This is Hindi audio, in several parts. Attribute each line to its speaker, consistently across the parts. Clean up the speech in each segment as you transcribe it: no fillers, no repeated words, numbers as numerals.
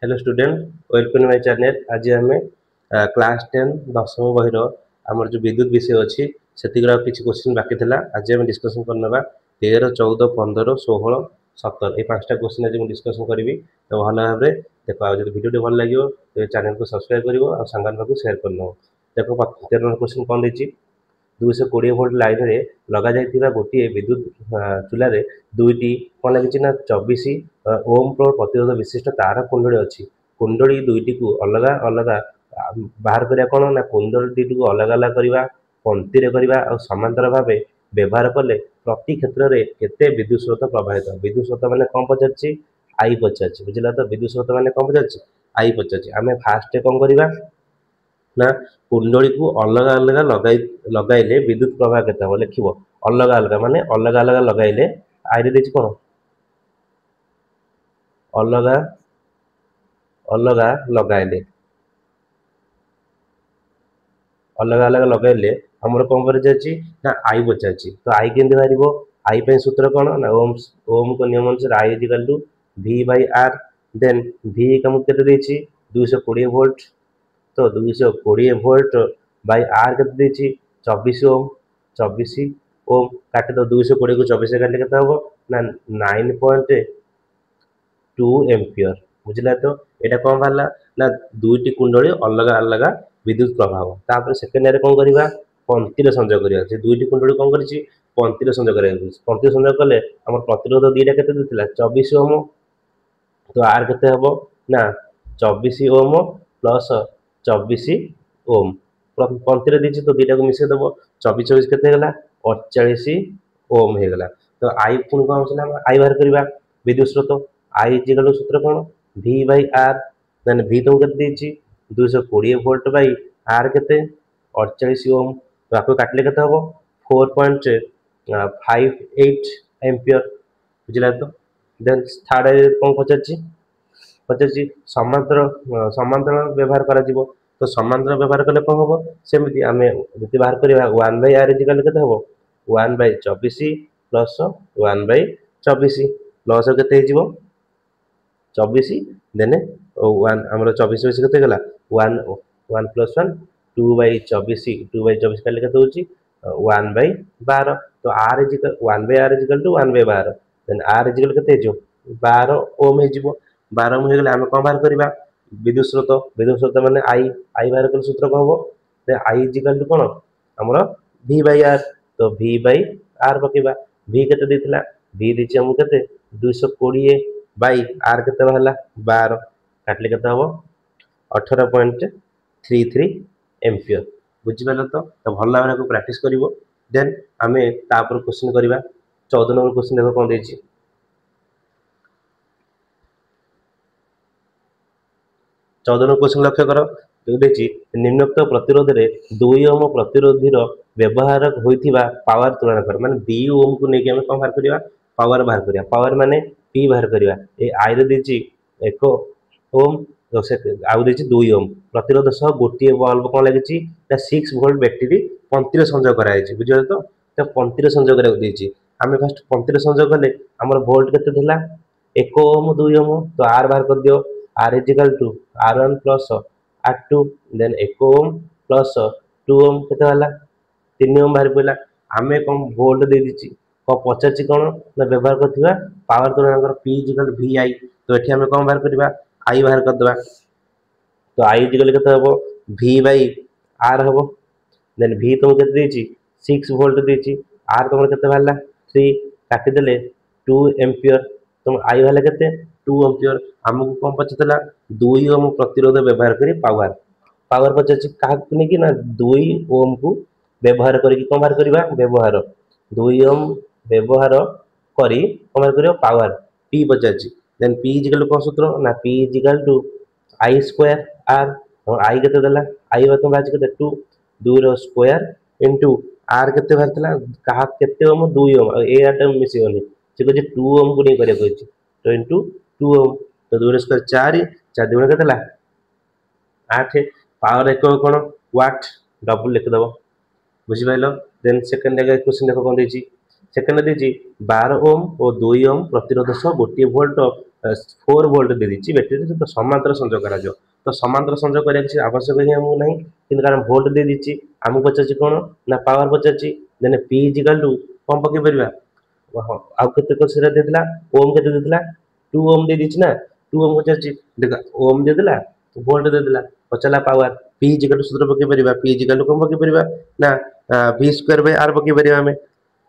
Speaker 1: Hello student, welcome to my channel. आज आम क्लास 10 दशम बहिर आमर जो विद्युत विषय अच्छी से किसी क्वेश्चन बाकी था। आज आम डिस्कसन करना 13, 14, 15, 16, 17 ये 5टा क्वेश्चन आज डिस्कसन करी। तो भल भाव देख आज भिडियो भल लगे तो चैनल को सब्सक्राइब कर और सांग सेयार कर देख 13 नंबर क्वेश्चन कौन देती 220 वोल्ट लाइन में लग जा गोटे विद्युत चूल्हे दुईटी कौन लगी 24 ओम प्रतिरोध विशिष्ट तार कुंडली अच्छी। कुंडली दुईटी को अलग अलग बाहर करा कौन ना कुंडली को अलग अलग करवा पंक्ति करवा और समांतर भाव व्यवहार कले प्रति क्षेत्र में केते विद्युत स्रोत प्रवाहित। विद्युत स्रोत मैंने कौन पचार आई पचार बुझला। तो विद्युत स्रोत मैंने कौन पचार आई पचार। आम फास्ट कौन करवा ना कुंडली को अलग अलग लगाइले विद्युत प्रवाह के लिख अलग अलग माने अलग अलग लगाइले आई देती कौन अलग अलग लगाइले अलग अलग लगाइले आमर कौन कर आई पचार। तो आई केमती बाहर आई पे सूत्र कौन ना ओम को नियम अनुसार I equal to V by R. Then V कम के 220 वोल्ट। तो 220 वोल्ट बाई आर के 24 ओम। 24 ओम काटे तो 220 को 24 काटे के ना 9.2 एम्पियर बुझला। तो यहाँ कौन बाहर ना दुईटी कुंडली अलग अलग विद्युत प्रभाव। तापर सेकेंड कौन करवा पंक्तिर संयोग करवा। दुईटी कुंडली कौन कर पंक्तिर संयोग कर पंक्तिर संयोग कले आम प्रतिरोध दीटा के 24 ओम। तो आर के हम ना 24 ओम प्लस 24 ओम पंक्तिर दी तो दीटा को मिसे दब 24 24 के 48 ओम होगला। तो आई पुणी कौन होगा आई बाहर करवा विद्युत स्रोत आई इजिकल सूत्र कौन V by R. Then V तुमको के 220 वोल्ट बाई आर के 48 ओम। तो आपको काटिले के हम 4.58 एम्पियर बुझला। तो देन थर्ड कौन पचार समांतर समांतर व्यवहार करा। तो समांतर व्यवहार कले कौन हम सेमती आम जी बाहर करवा 1 बाई आर इजिकल के हम 1 बाई 24 प्लस 1 बाई 24 प्लस के 24 देने 1 आम 24 24 के 1 1 प्लस 1 2 बाई 24 2 बाई 24 कले के 1 बाई 12। तो R is equal 1 by R is equal to 1 by 12। Then R is equal के 12 ओम हो 12 ओम होगले आम कौन बाहर करवा विद्युत स्रोत मैंने आई बाहर कले सूत्र कौन हम आई इजिकल टू कौन आमर V बाई आर। तो V बाई आर पकेबा V के V दी आमको के 220 बाई आर के बाहर 12 काटिले के हम 18.33 एम्पियर बुझिपार। तो भल भाव में प्रैक्टिस कर। देन आम तापर क्वेश्चन करवा 14 नंबर क्वेश्चन देख कौन देती 14 नंबर क्वेश्चन लक्ष्य कर देखिए निम्नोक्त प्रतिरोध में 2 ओम प्रतिरोधी व्यवहार होता पावर तुलना कर माने 2 ओम को लेकिन कौन बाहर करवा पावर बाहर करवा। पावर माने P बाहर करवा ये आई दी 1 ओम तो से आउ दी 2 ओम प्रतिरोध सह गोटे बल्ब कौन लगी 6 वोल्ट बैटेरी पंक्तिर संयोग कराई बुझे। तो पंक्तिर संयोग कर आम फास्ट पंक्तिर संयोग कले आम वोल्ट के 1 ओम 2 ओम। तो आर बाहर कर दियो R is equal to R1 plus R2 then 1 ohm plus 2 ohm के 3 ओम बाहर पड़ा। आम कौन वोल्ट दे दी कौन पचार कौन ना व्यवहार करवा पावर तुलना P इजिकल V आई। तो ये आम कौन बाहर करवा आई बाहर करदे। तो आई इजिकल के हम V बाई आर हम देन V तुमको के 6 वोल्ट दी आर तुम के बाहर 3 काटिदेले 2 एम्पियर तुम आई बाहर के 2 एम्पियर। आमको कौन पचार 2 ओम प्रतिरोध व्यवहार कर पावर पावर पचार क्या कि ना 2 ओम को व्यवहार करी कौन बाहर करवा व्यवहार 2 ओम व्यवहार करी कौन बाहर कर पावर P पचार। देन P इजिकल कौन सूत्र ना P is equal to I square R और आई के आई तुम बाहर के 2 2 स्क्वायर इंटू आर के बाहर क्या के ओम 2 ओम ए आर मिसगनी से कहे 2 ओम को नहीं करें तो इंटू 2 ओम। तो 2 स्क्वायर 4 4 दुण के 8 पावर एक कौन वाट डबल लिखिदेव बुझिपाल। देन सेकेंड क्वेश्चन देख कौन देती सेकेंड दी 12 ओम और 2 ओम प्रतिरोध सह गोटे वोल्ट फोर वोल्ट दे दीजिए बैटेरी तो समांतर संजोग करा तो समांतर संजोग करा किसी आवश्यक ही आमको नहीं कि कारण भोल्ट दे दीजिए आमको पचार कौन ना पावर पचार देन पी इजिकल टू कौन पकई पार हाँ आउ के देला ओम के देला 2 ओम दे दीजिए ना 2 ओम पचार देख ओम देला भोल्ट देला पचारा पावर पी इजिकल टू सूत्र पकई पार पी इजिकल टू कौन पकई पार ना v स्क्वायर बाय r पकई पार आम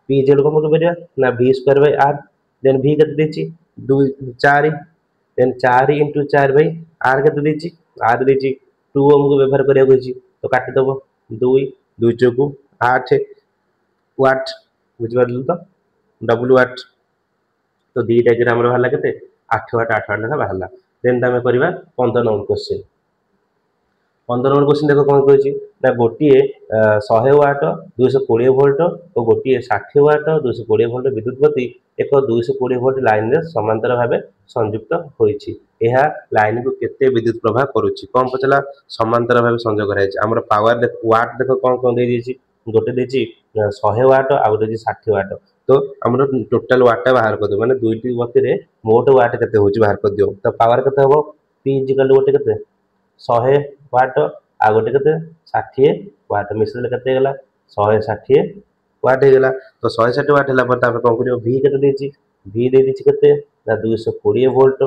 Speaker 1: पी इजिकल कौन पकई पार ना v square by r then v के देछि 2 4 देन 4 इंटू 4 बाय r के देछि r देछि 2 ओम को व्यवहार करिया होछि तो काटि दबो 2 2 चौकु 8 वाट बुझि पारलु तो डब्ल्यू वाट तो दीटा के हमर बाहरला केते 8 वाट 8 वाट लेखा बाहरला देन तमे करबा 15 नंबर क्वेश्चन 15 नंबर क्वेश्चन देखो कौन कहछि ना गोटे 100 वाट 220 वोल्ट और गोटे 60 वाट 220 वोल्ट विद्युत प्रति एक 220 वोल्ट लाइन रे समांतर भाबे संयुक्त होईछि एहा लाइन को केते विद्युत प्रवाह करूछि कौन पचला समांतर भाबे संयोग कराइछि हमर पावर देख वाट देखो कौन कौन दे दिछि गोटे देछि 100 वाट आ गोटे देछि 60 वाट तो हमर टोटल वाट बाहर कर दो माने दुईटी बत्ती रे मोट वाट केते होछि बाहर कर दियो तो पावर केते हबो p इक्वल गोटे केते 100 वाट आ गोटे केते 60 वाट मिसले केते गेला 160 वाट हे गेला तो 160 वाट हला पर तापर कोन करियो v केते देछि v दे दिछि केते ना 220 वोल्ट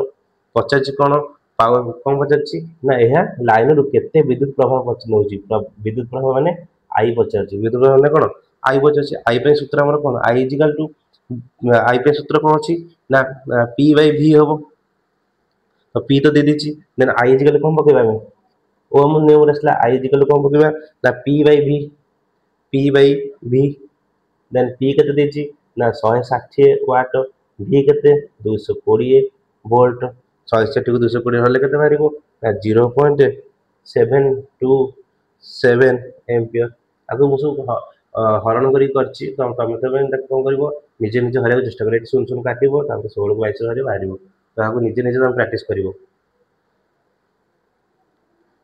Speaker 1: पचाछि कोन पावर कोन पचाछि ना एहा लाइन रु केते विद्युत प्रवाह पछ नउछि विद्युत प्रवाह माने आई पचाछि विद्युत प्रवाह माने कोन आई पचाछि आई पे सूत्र हमर कोन आई इक्वल टू आई पे सूत्र कोन अछि ना p बाय v होबो तो p तो दे दीची देन i इक्वल कोन पकेबा में ओम नियम रसला i इक्वल कोन पकेबा ना p by v then p केते देची ना 160 वाट v केते 220 वोल्ट 160 को 220 हले केते मारिबो ना 0.727 एम्पियर आगु मुसु हरण करी करछि तो तमे तमे कोन करबो निजे निजे हरिया चेष्टा करी सुन सुन काटिबो तापर 16 को 22 हरिया बाहरिबो तो आगु निजे निजे हम प्रैक्टिस करिवो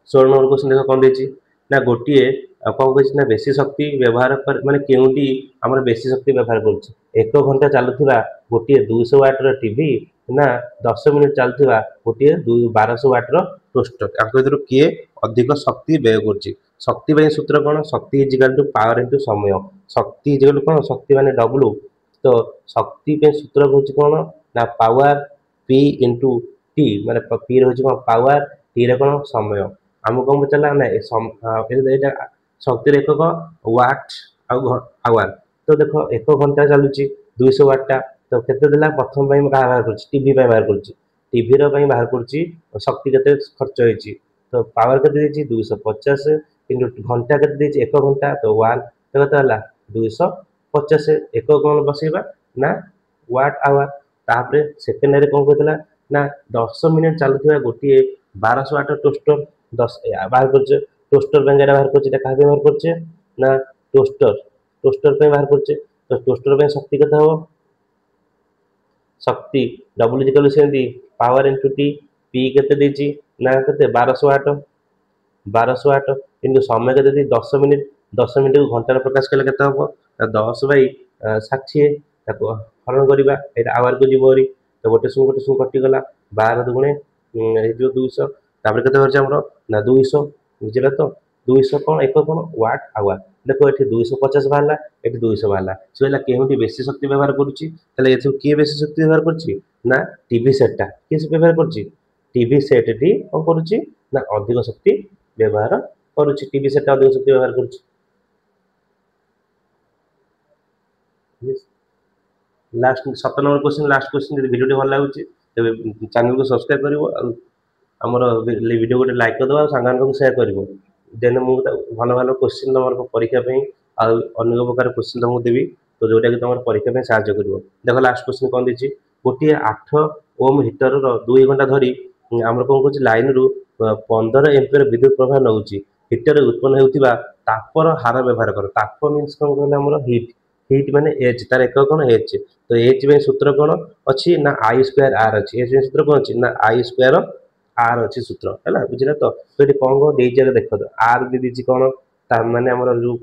Speaker 1: 16 नंबर क्वेश्चन देखो कौन देछि ना गोटिए कौन कहछि ना बेसी शक्ति व्यवहार कर माने केउटी हमर बेसी शक्ति व्यवहार करछि 1 घंटा चालुथिबा गोटिए 200 वाट रो टीवी ना 10 मिनिट चालुथिबा गोटिए 1200 वाट रो टोस्टर आको इधर किए अधिक शक्ति व्यय करछि शक्ति बे सूत्र कोन शक्ति इक्वल टू पावर इनटू समय शक्ति इक्वल कोन शक्ति माने डब्ल्यू तो शक्ति पे सूत्र होछि कोन ना पावर p इनटू t माने p रे होछि कोन पावर t रे कोन समय हमको कौन चला ना शक्ति एकक वाट आवर तो देखो 1 घंटा चलुची 200 वाट टा तो केते देला प्रथम पई बाहर करछि टीवी पई बाहर करछि टीवी रो पई बाहर करछि शक्ति केते खर्च होईछि तो पावर केते देछि 250 इनटू घंटा केते देछि 1 घंटा तो 1 तो केते हला 250 1 कोन बसेबा ना वाट आवर तापरे सेकेंड रे कोन कहतला ना 10 मिनिट चालुथिबा गोटी 1200 वाट टोस्टर 10 बाहर करछे टोस्टर बेंगेरा बाहर करछे এটা কাকে बाहर करछे ना टोस्टर टोस्टर पे बाहर करछे तो टोस्टर पे शक्ति कथा हो शक्ति डब्ल्यू इक्वल सेंदी पावर इनटू टी पी केते देछि ना केते 1200 वाट 1200 वाट किंतु समय केते दी 10 मिनिट को घंटा प्रकाश कले केते हो 10 बाई 60 ताको हरण करिबा एटा आवर को जीवरी तो गोटे सुन कटि गला 12 दुगुणे ए जो 200 तापर केते होछ हमरो ना 200 बुझिला तो 200 कोन एक कोन वाट आवर देखो एठी 250 बाहरला एठी 200 बाहरला सो एला केहुटी बेसी शक्ति व्यवहार करूची तले एथु के बेसी शक्ति व्यवहार करची ना टीवी सेट टा किस व्यवहार करची टीवी सेट टी कोन करूची ना अधिक शक्ति व्यवहार करूची टीवी सेट अधिक शक्ति व्यवहार करूची last 7 number question last question यदि वीडियो भल लागुची तबे चैनल को सब्सक्राइब करिवो हमर वीडियो गोटे लाइक कर दबा सांगान को शेयर करिवो देन मु भल भल क्वेश्चन तमर परीक्षा पे आ अन्य प्रकार क्वेश्चन तुमको देबी तो जोटा कि तमर परीक्षा पे सहायता करिवो देखो लास्ट क्वेश्चन कोन दिछि गोटे 8 ओम हीटर रो 2 घंटा धरी हमर कोन कुछ लाइन रु 15 एम्पियर विद्युत प्रवाह नउची हीटर उत्पन्न हेउतिबा तापर हार व्यवहार कर ताप मींस कोन कहले हमर हीट माने एच तार एक कोन एच तो एच में सूत्र कोन अछि ना आई स्क्वायर आर अछि एच में सूत्र कोन अछि ना आई स्क्वायर आर अछि सूत्र हैला बुझिला तो एठी कोन को देइ जे देखो तो आर दे दिछि कोन ता माने हमर जो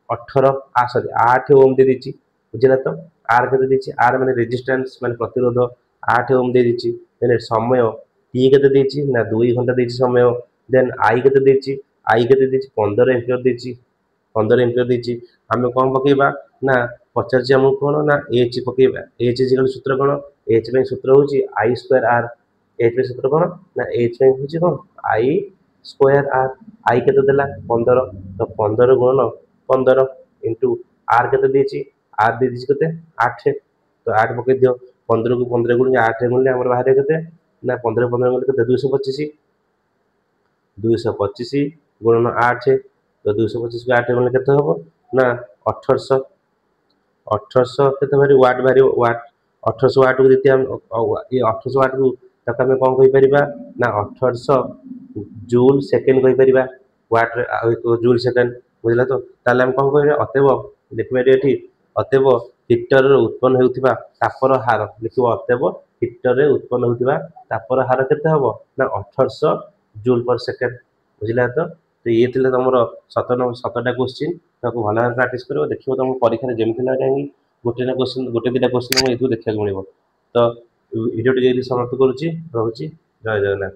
Speaker 1: 18 सॉरी 8 ओम दे दिछि बुझिला तो आर के दे दिछि आर माने रेजिस्टेंस माने प्रतिरोध 8 ओम दे दिछि देन समय टी केते देछि ना 2 घंटा देछि समय देन आई केते देछि आई केते देछि 15 एम्पियर देछि 15 एम्पियर देछि आमे कोन पकेबा ना पचार हमु कोन ना एच पकेबा एच इक्वल सूत्र कोन एच पे सूत्र होछि आई स्क्वायर आर एच पे सूत्र कोन ना एच पे होछि कोन आई स्क्वायर आर आई केते देला 15 तो 15 गुणन 15 इनटू आर केते देछि आर दे देछि केते 8 तो 8 पके दियो 15 को 15 गुण 8 गुणले हमर बाहर केते ना 15 15 गुण केते 225 225 गुणन 8 तो 225 को 8 गुणले केते हबो ना 1800 1800 केते भारी वाट 1800 वाट को जति हम ये 1800 वाट को तक हमें कोन कहि परिबा ना 1800 जूल सेकंड कहि परिबा वाट जूल सेकंड बुझला तो ताले हम कोन कहि अतएव देखबे एठी अतएव हीटर उत्पन्न हेउथिबा तापर हार लिखिबो अतएव हीटर रे उत्पन्न हेउथिबा तापर हार केते हबो ना 1800 जूल पर सेकंड बुझला तो ये थिले तमरो 17टा क्वेश्चन ताको भला प्रैक्टिस करिवो देखिवो तम परीक्षा रे जेमति लागांगी गोटे ना क्वेश्चन गोटे दिटा क्वेश्चन हम एथु देखिया मिलिबो तो वीडियो टी समाप्त करूची रहूची जय जगन्नाथ।